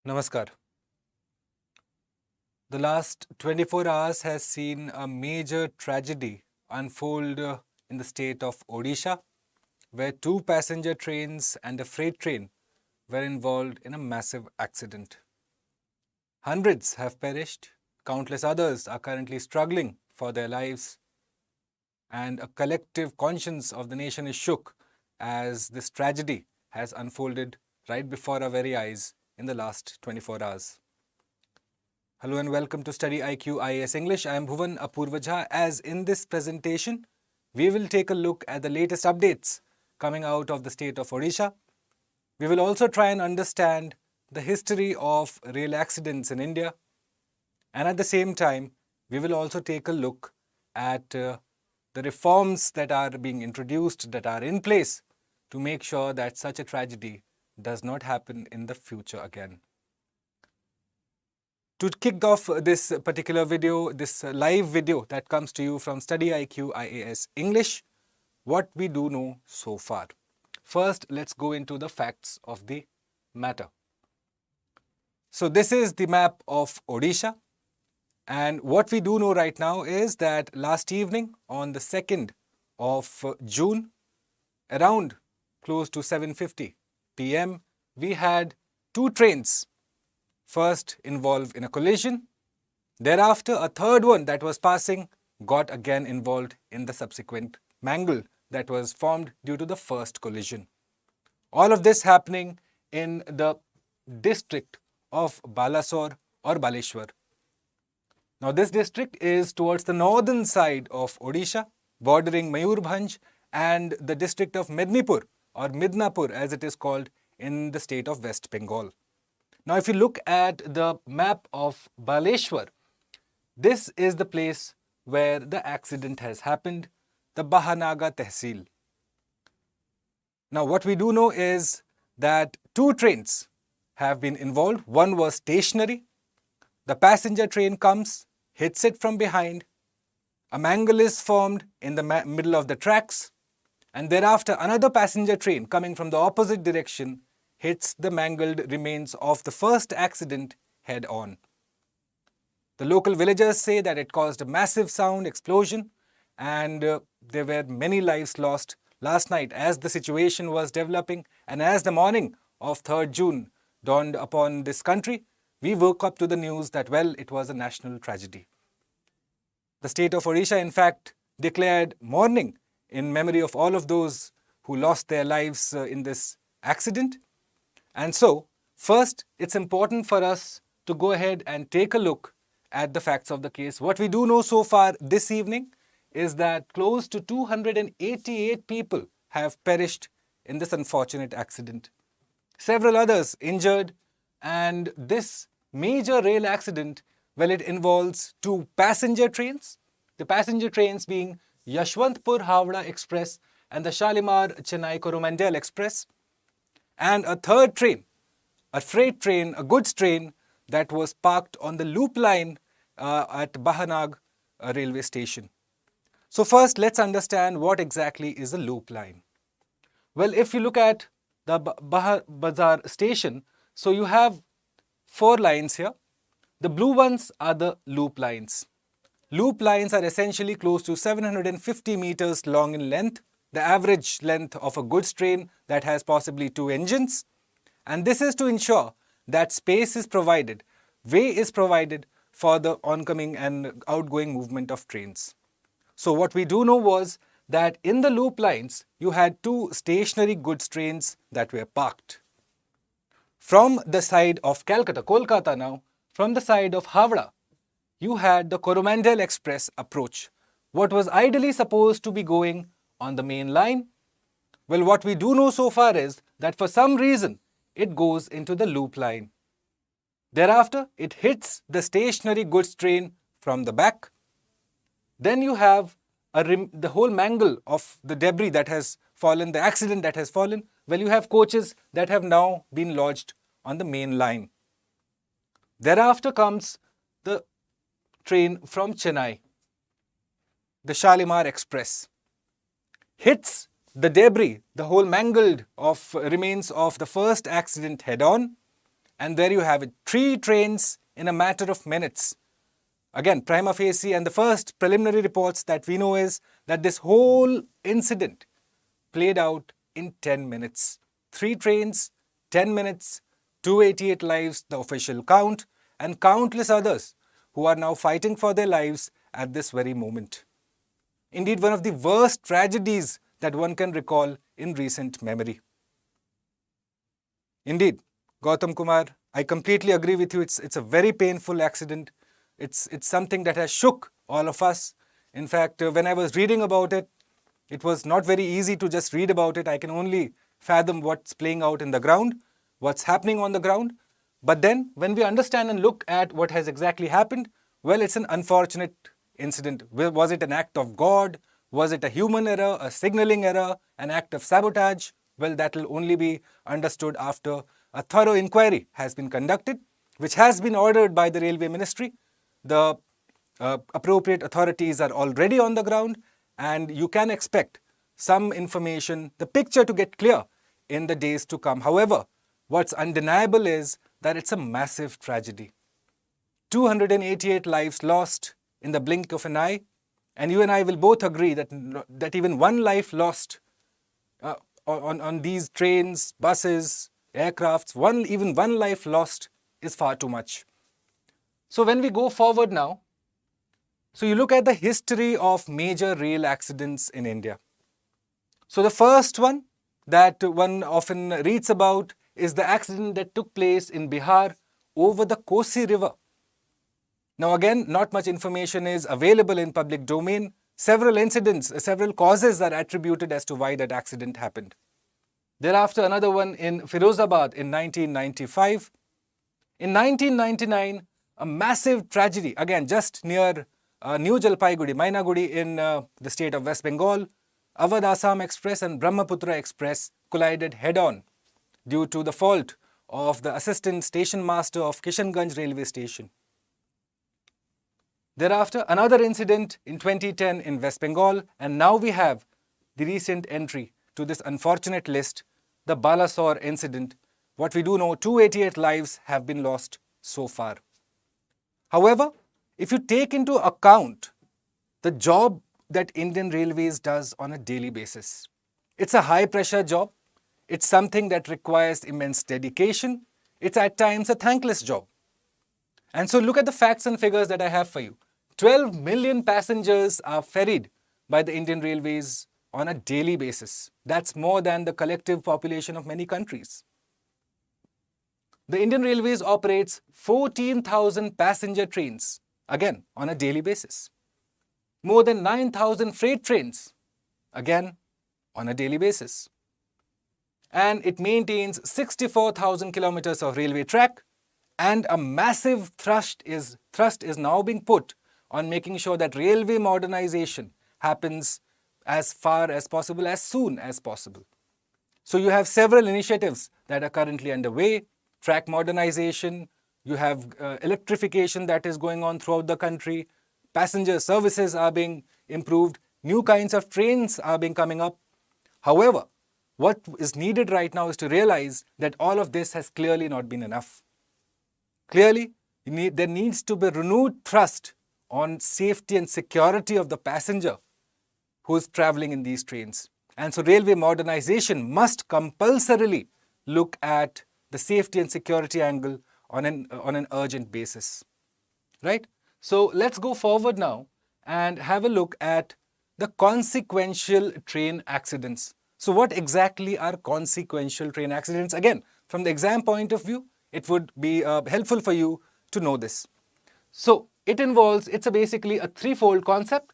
Namaskar. The last 24 hours has seen a major tragedy unfold in the state of Odisha, where two passenger trains and a freight train were involved in a massive accident. Hundreds have perished, countless others are currently struggling for their lives, and a collective conscience of the nation is shook as this tragedy has unfolded right before our very eyes in the last 24 hours. Hello and welcome to Study IQ IAS English. I am Bhuvan Apurvajha. As in this presentation, we will take a look at the latest updates coming out of the state of Odisha. We will also try and understand the history of rail accidents in India. And at the same time, we will also take a look at the reforms that are being introduced, that are in place to make sure that such a tragedy does not happen in the future again. To kick off this particular video, this live video that comes to you from Study IQ IAS English, what we do know so far. First, let's go into the facts of the matter. So this is the map of Odisha, and what we do know right now is that last evening on the 2nd of June, around close to 7:50 p.m., we had two trains first involved in a collision. Thereafter, a third one that was passing got again involved in the subsequent mangle that was formed due to the first collision. All of this happening in the district of Balasore or Baleshwar. Now, this district is towards the northern side of Odisha, bordering Mayurbhanj and the district of Mednipur or Midnapur as it is called in the state of West Bengal. Now, if you look at the map of Baleshwar, this is the place where the accident has happened, the Bahanaga Tehsil. Now, what we do know is that two trains have been involved. One was stationary. The passenger train comes, hits it from behind. A mangle is formed in the middle of the tracks. And thereafter, another passenger train coming from the opposite direction hits the mangled remains of the first accident head on. The local villagers say that it caused a massive sound explosion and there were many lives lost last night as the situation was developing, and as the morning of 3rd June dawned upon this country, we woke up to the news that, well, it was a national tragedy. The state of Odisha, in fact, declared mourning in memory of all of those who lost their lives in this accident. And so, first, it's important for us to go ahead and take a look at the facts of the case. What we do know so far this evening is that close to 288 people have perished in this unfortunate accident. Several others injured, and this major rail accident, well, it involves two passenger trains. The passenger trains being Yashwantpur-Howrah Express and the Shalimar-Chennai Coromandel Express. And a third train, a freight train, a goods train that was parked on the loop line at Bahanag railway station. So first, let's understand what exactly is a loop line. Well, if you look at the Bahar Bazaar station, so you have four lines here. The blue ones are the loop lines. Loop lines are essentially close to 750 meters long in length, the average length of a goods train that has possibly two engines. And this is to ensure that space is provided, way is provided for the oncoming and outgoing movement of trains. So what we do know was that in the loop lines, you had two stationary goods trains that were parked. From the side of Kolkata now, from the side of Howrah, you had the Coromandel Express approach. What was ideally supposed to be going on the main line? Well, what we do know so far is that for some reason, it goes into the loop line. Thereafter, it hits the stationary goods train from the back. Then you have the whole mangle of the debris that has fallen, the accident that has fallen. Well, you have coaches that have now been lodged on the main line. Thereafter comes the train from Chennai, the Shalimar Express. Hits the debris, the whole mangled of remains of the first accident head on, And there you have it, 3 trains in a matter of minutes. Again, prima facie, and the first preliminary reports that we know is that this whole incident played out in 10 minutes. 3 trains, 10 minutes, 288 lives, the official count, and countless others who are now fighting for their lives at this very moment. Indeed, one of the worst tragedies that one can recall in recent memory. Indeed, Gautam Kumar, I completely agree with you. It's a very painful accident. It's something that has shook all of us. In fact, when I was reading about it, it was not very easy to just read about it. I can only fathom what's playing out in the ground, what's happening on the ground. But then, when we understand and look at what has exactly happened, well, it's an unfortunate incident. Was it an act of God? Was it a human error, a signaling error, an act of sabotage? Well, that will only be understood after a thorough inquiry has been conducted, which has been ordered by the Railway Ministry. The appropriate authorities are already on the ground, and you can expect some information, the picture to get clear in the days to come. However, what's undeniable is that it's a massive tragedy. 288 lives lost in the blink of an eye, and you and I will both agree that even one life lost on these trains, buses, aircrafts, even one life lost is far too much. So when we go forward now, so you look at the history of major rail accidents in India. So the first one that one often reads about is the accident that took place in Bihar over the Kosi River. Now again, not much information is available in public domain. Several incidents, several causes are attributed as to why that accident happened. Thereafter, another one in Firozabad in 1995. In 1999, a massive tragedy, again just near New Jalpaiguri, Mainagudi in the state of West Bengal. Awadh Assam Express and Brahmaputra Express collided head-on due to the fault of the assistant station master of Kishanganj railway station. Thereafter, another incident in 2010 in West Bengal, and now we have the recent entry to this unfortunate list, the Balasore incident. What we do know, 288 lives have been lost so far. However, if you take into account the job that Indian Railways does on a daily basis, it's a high-pressure job. It's something that requires immense dedication. It's at times a thankless job. And so look at the facts and figures that I have for you. 12 million passengers are ferried by the Indian Railways on a daily basis. That's more than the collective population of many countries. The Indian Railways operates 14,000 passenger trains, again on a daily basis. More than 9,000 freight trains, again on a daily basis. And it maintains 64,000 kilometers of railway track, and a massive thrust is now being put on making sure that railway modernization happens as far as possible, as soon as possible. So you have several initiatives that are currently underway. Track modernization, you have electrification that is going on throughout the country, passenger services are being improved, new kinds of trains are being coming up. However, what is needed right now is to realize that all of this has clearly not been enough. Clearly, there needs to be renewed thrust on safety and security of the passenger who is traveling in these trains. And so railway modernization must compulsorily look at the safety and security angle on an urgent basis. Right? So let's go forward now and have a look at the consequential train accidents. So what exactly are consequential train accidents? Again, from the exam point of view, it would be helpful for you to know this. So it's basically a threefold concept,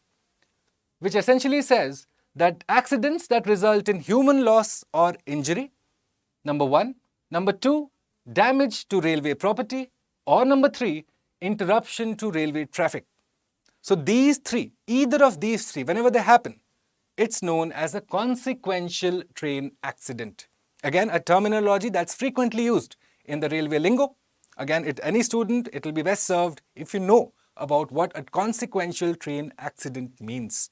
which essentially says that accidents that result in human loss or injury, number one. Number two, damage to railway property. Or number three, interruption to railway traffic. So these three, either of these three, whenever they happen, it's known as a consequential train accident. Again, a terminology that's frequently used in the railway lingo. Again, any student, it will be best served if you know about what a consequential train accident means.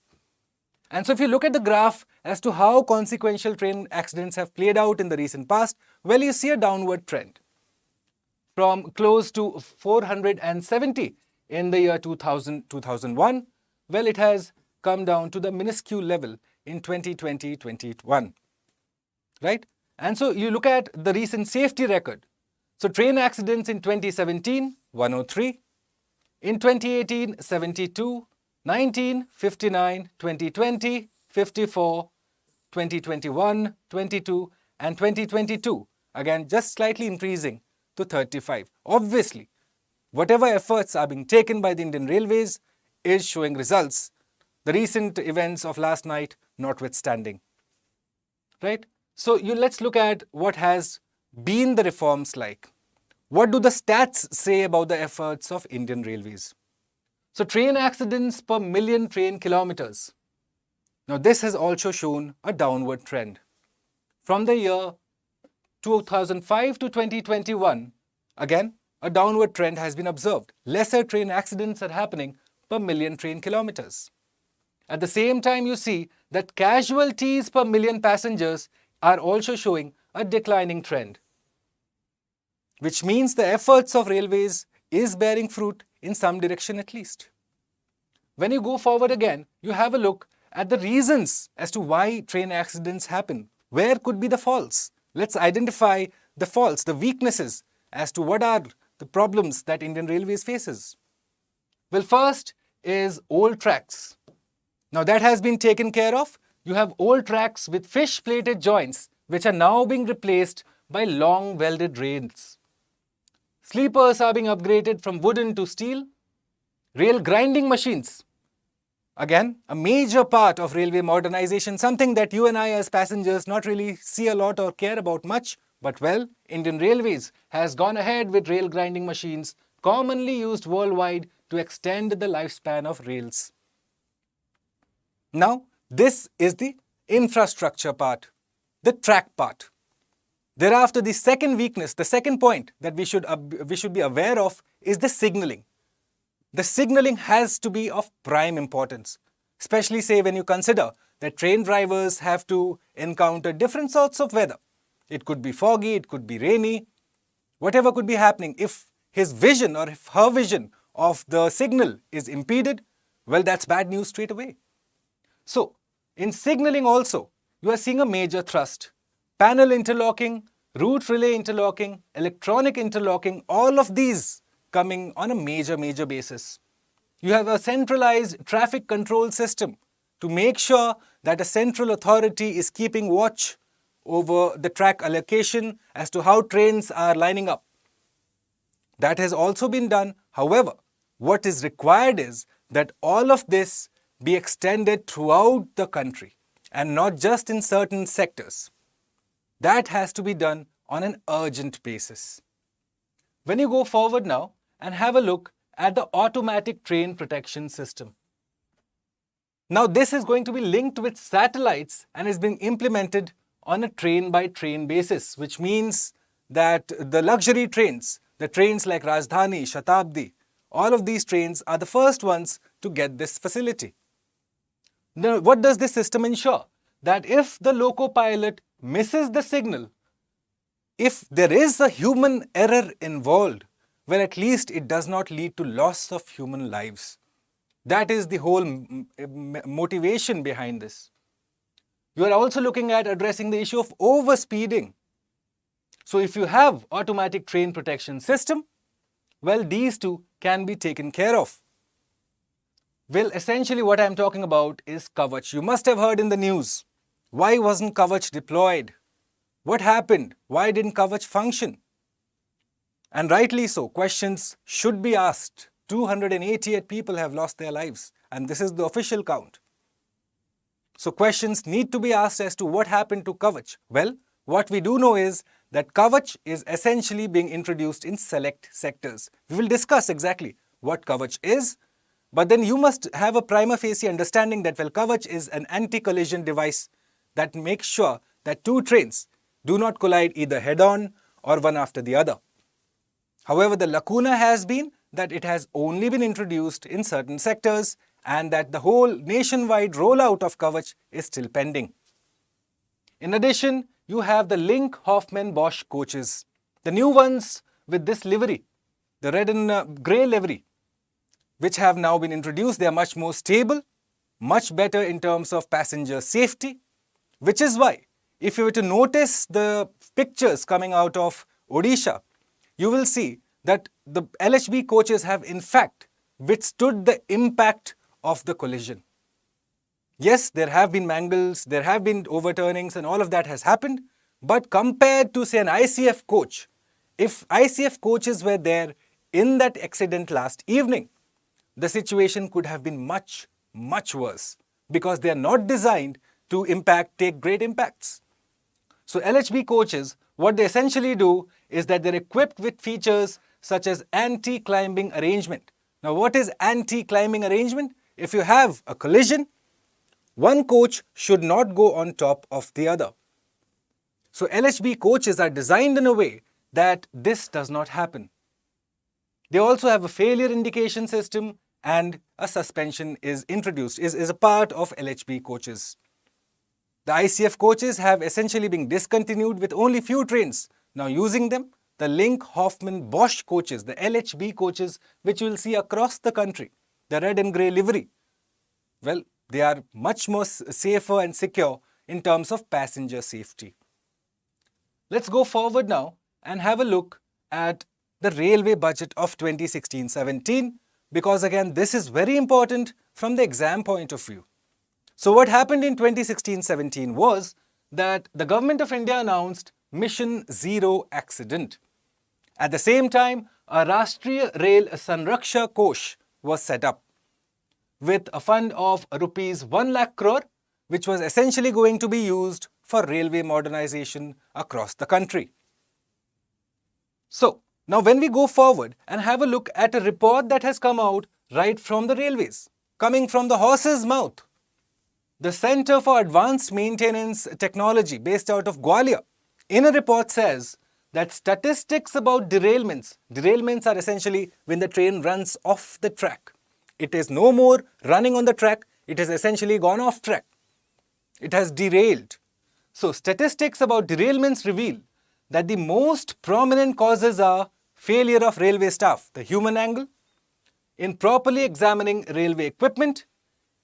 And so if you look at the graph as to how consequential train accidents have played out in the recent past, well, you see a downward trend. from close to 470 in the year 2001. Well, it has come down to the minuscule level in 2020-21, right? And so you look at the recent safety record. So train accidents in 2017, 103. In 2018, 72. 19, 59. 2020, 54. 2021, 22. And 2022, again, just slightly increasing to 35. Obviously, whatever efforts are being taken by the Indian Railways is showing results. The recent events of last night notwithstanding, right? So let's look at what has been the reforms like. What do the stats say about the efforts of Indian Railways? So train accidents per million train kilometers. Now this has also shown a downward trend. From the year 2005 to 2021, again, a downward trend has been observed. Lesser train accidents are happening per million train kilometers. At the same time, you see that casualties per million passengers are also showing a declining trend, which means the efforts of railways is bearing fruit in some direction at least. When you go forward again, you have a look at the reasons as to why train accidents happen. Where could be the faults? Let's identify the faults, the weaknesses, as to what are the problems that Indian Railways faces. Well, first is old tracks. Now that has been taken care of. You have old tracks with fish-plated joints, which are now being replaced by long welded rails. Sleepers are being upgraded from wooden to steel. Rail grinding machines. Again, a major part of railway modernization, something that you and I as passengers not really see a lot or care about much. But well, Indian Railways has gone ahead with rail grinding machines commonly used worldwide to extend the lifespan of rails. Now, this is the infrastructure part, the track part. Thereafter, the second weakness, the second point that we should be aware of is the signaling. The signaling has to be of prime importance, especially say when you consider that train drivers have to encounter different sorts of weather. It could be foggy, it could be rainy, whatever could be happening. If his vision or if her vision of the signal is impeded, well, that's bad news straight away. So, in signaling also, you are seeing a major thrust. Panel interlocking, route relay interlocking, electronic interlocking, all of these coming on a major basis. You have a centralized traffic control system to make sure that a central authority is keeping watch over the track allocation as to how trains are lining up. That has also been done. However, what is required is that all of this be extended throughout the country and not just in certain sectors. That has to be done on an urgent basis. When you go forward now and have a look at the automatic train protection system. Now this is going to be linked with satellites and is being implemented on a train-by-train basis, which means that the luxury trains, the trains like Rajdhani, Shatabdi, all of these trains are the first ones to get this facility. Now, what does this system ensure? That if the loco pilot misses the signal, if there is a human error involved, well, at least it does not lead to loss of human lives. That is the whole motivation behind this. You are also looking at addressing the issue of overspeeding. So if you have automatic train protection system, well, these two can be taken care of. Well, essentially what I am talking about is Kavach. You must have heard in the news. Why wasn't Kavach deployed? What happened? Why didn't Kavach function? And rightly so, questions should be asked. 288 people have lost their lives, and this is the official count. So questions need to be asked as to what happened to Kavach. Well, what we do know is that Kavach is essentially being introduced in select sectors. We will discuss exactly what Kavach is, but then you must have a prima facie understanding that, well, Kavach is an anti-collision device that makes sure that two trains do not collide either head-on or one after the other. However, the lacuna has been that it has only been introduced in certain sectors and that the whole nationwide rollout of Kavach is still pending. In addition, you have the Link Hoffman Bosch coaches. The new ones with this livery, the red and grey livery, which have now been introduced. They are much more stable, much better in terms of passenger safety, which is why if you were to notice the pictures coming out of Odisha, you will see that the LHB coaches have in fact withstood the impact of the collision. Yes, there have been mangles, there have been overturnings and all of that has happened, but compared to say an ICF coach, if ICF coaches were there in that accident last evening, the situation could have been much, much worse because they are not designed to take great impacts. So LHB coaches, what they essentially do is that they're equipped with features such as anti-climbing arrangement. Now what is anti-climbing arrangement? If you have a collision, one coach should not go on top of the other. So LHB coaches are designed in a way that this does not happen. They also have a failure indication system and a suspension is introduced, is a part of LHB coaches. The ICF coaches have essentially been discontinued with only few trains now using them. The Link, Hoffman, Bosch coaches, the LHB coaches, which you will see across the country, the red and grey livery, well, they are much more safer and secure in terms of passenger safety. Let's go forward now and have a look at the railway budget of 2016-17 because again this is very important from the exam point of view. So what happened in 2016-17 was that the Government of India announced Mission Zero Accident. At the same time, a Rashtriya Rail Sanraksha Kosh was set up with a fund of rupees 1 lakh crore, which was essentially going to be used for railway modernization across the country. So, now when we go forward and have a look at a report that has come out right from the railways, coming from the horse's mouth, the Center for Advanced Maintenance Technology based out of Gwalior, in a report says that statistics about derailments are essentially when the train runs off the track. It is no more running on the track, it has essentially gone off track. It has derailed. So statistics about derailments reveal that the most prominent causes are failure of railway staff, the human angle, improperly examining railway equipment,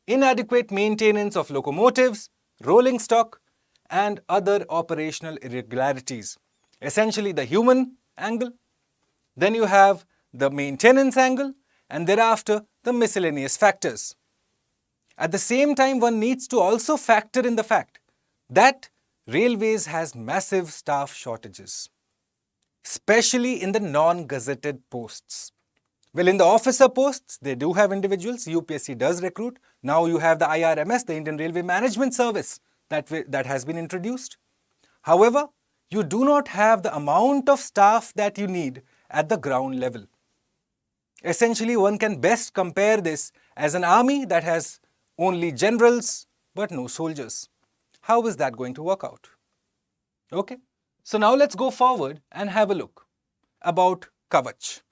inadequate maintenance of locomotives, rolling stock, and other operational irregularities. Essentially the human angle, then you have the maintenance angle, and thereafter the miscellaneous factors. At the same time, one needs to also factor in the fact that railways has massive staff shortages, especially in the non-gazetted posts. Well, in the officer posts, they do have individuals, UPSC does recruit. Now you have the IRMS, the Indian Railway Management Service, that has been introduced. However, you do not have the amount of staff that you need at the ground level. Essentially, one can best compare this as an army that has only generals but no soldiers. How is that going to work out? Okay, so now let's go forward and have a look about Kavach.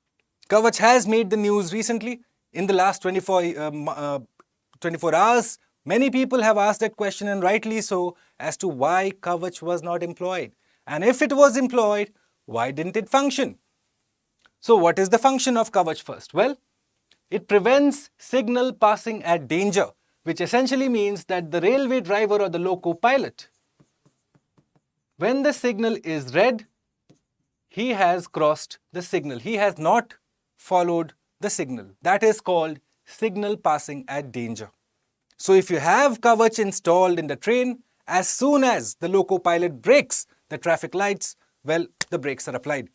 Kavach has made the news recently. In the last 24 hours, many people have asked that question, and rightly so, as to why Kavach was not employed. And if it was employed, why didn't it function? So what is the function of Kavach first? Well, it prevents signal passing at danger, which essentially means that the railway driver or the loco pilot, when the signal is red, he has crossed the signal. He has not followed the signal. That is called signal passing at danger. So if you have Kavach installed in the train, as soon as the loco pilot brakes the traffic lights, well, the brakes are applied.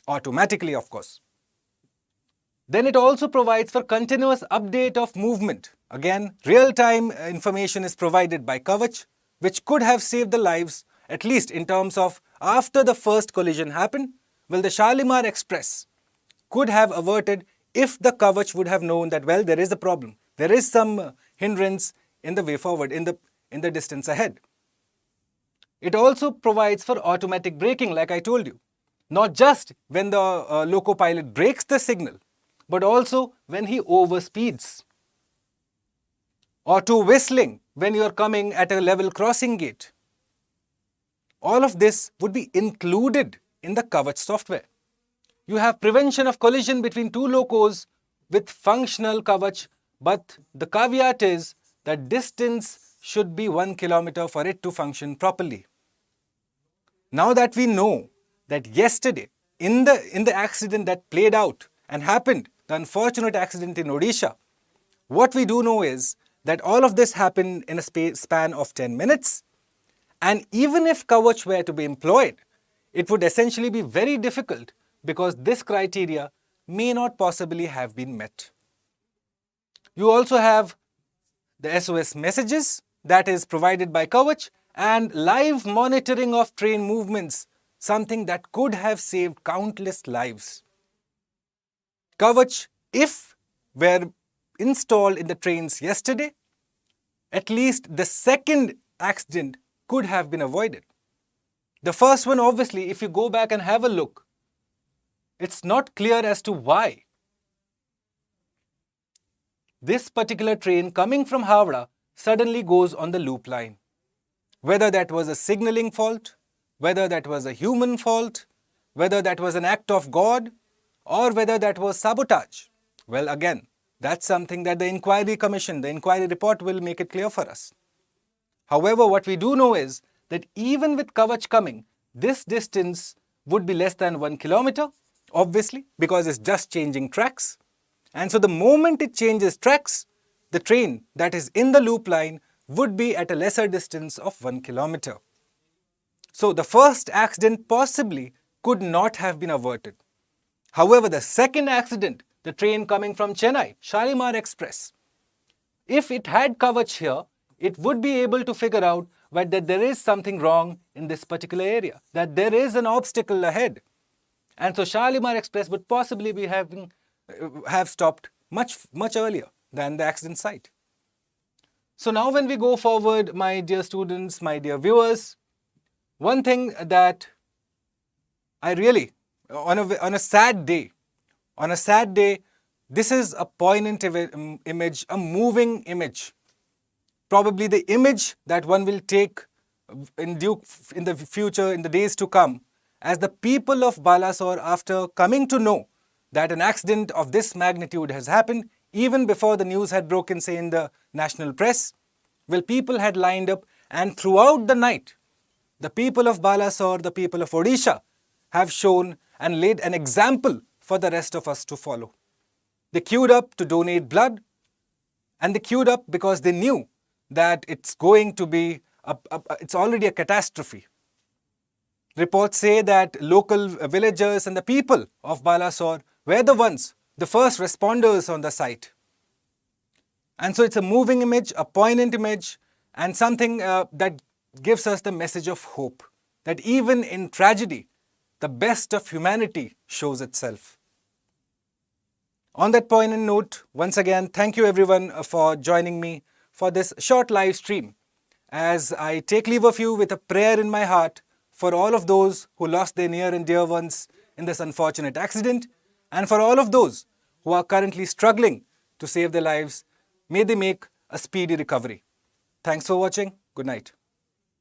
Automatically, of course. Then it also provides for continuous update of movement. Again, real-time information is provided by Kavach, which could have saved the lives, at least in terms of after the first collision happened. Well, the Shalimar Express could have averted if the Kavach would have known that, well, there is a problem. There is some hindrance in the way forward, in the distance ahead. It also provides for automatic braking, like I told you. Not just when the loco pilot breaks the signal, but also when he overspeeds. Auto whistling when you are coming at a level crossing gate. All of this would be included in the Kavach software. You have prevention of collision between two locos with functional Kavach, but the caveat is that distance should be 1 kilometer for it to function properly. Now that we know that yesterday, in the accident that played out and happened, the unfortunate accident in Odisha, what we do know is that all of this happened in a span of 10 minutes. And even if Kavach were to be employed, it would essentially be very difficult because this criteria may not possibly have been met. You also have the SOS messages that is provided by Kavach and live monitoring of train movements, something that could have saved countless lives. Kavach, if were installed in the trains yesterday, at least the second accident could have been avoided. The first one, obviously, if you go back and have a look, it's not clear as to why this particular train coming from Howrah suddenly goes on the loop line. Whether that was a signaling fault, whether that was a human fault, whether that was an act of God, or whether that was sabotage. Well, again, that's something that the inquiry commission, the inquiry report will make it clear for us. However, what we do know is that even with Kavach coming, this distance would be less than 1 kilometer, obviously, because it's just changing tracks. And so the moment it changes tracks, the train that is in the loop line would be at a lesser distance of 1 kilometer. So the first accident possibly could not have been averted. However, the second accident, the train coming from Chennai, Shalimar Express, if it had Kavach here, it would be able to figure out that there is something wrong in this particular area, that there is an obstacle ahead. And so Shalimar Express would possibly be have stopped much earlier than the accident site. So now when we go forward, my dear students, my dear viewers, one thing that I really, on a sad day, this is a poignant image, a moving image. Probably the image that one will take in the future, in the days to come, as the people of Balasore, after coming to know that an accident of this magnitude has happened, even before the news had broken, say, in the national press, well, people had lined up, and throughout the night, the people of Balasore, the people of Odisha, have shown and laid an example for the rest of us to follow. They queued up to donate blood, and they queued up because they knew that it's going to be, it's already a catastrophe. Reports say that local villagers and the people of Balasore were the first responders on the site. And so it's a moving image, a poignant image, and something that gives us the message of hope, that even in tragedy, the best of humanity shows itself. On that poignant note, once again, thank you everyone for joining me for this short live stream, as I take leave of you with a prayer in my heart for all of those who lost their near and dear ones in this unfortunate accident, and for all of those who are currently struggling to save their lives. May they make a speedy recovery. Thanks for watching. Good night.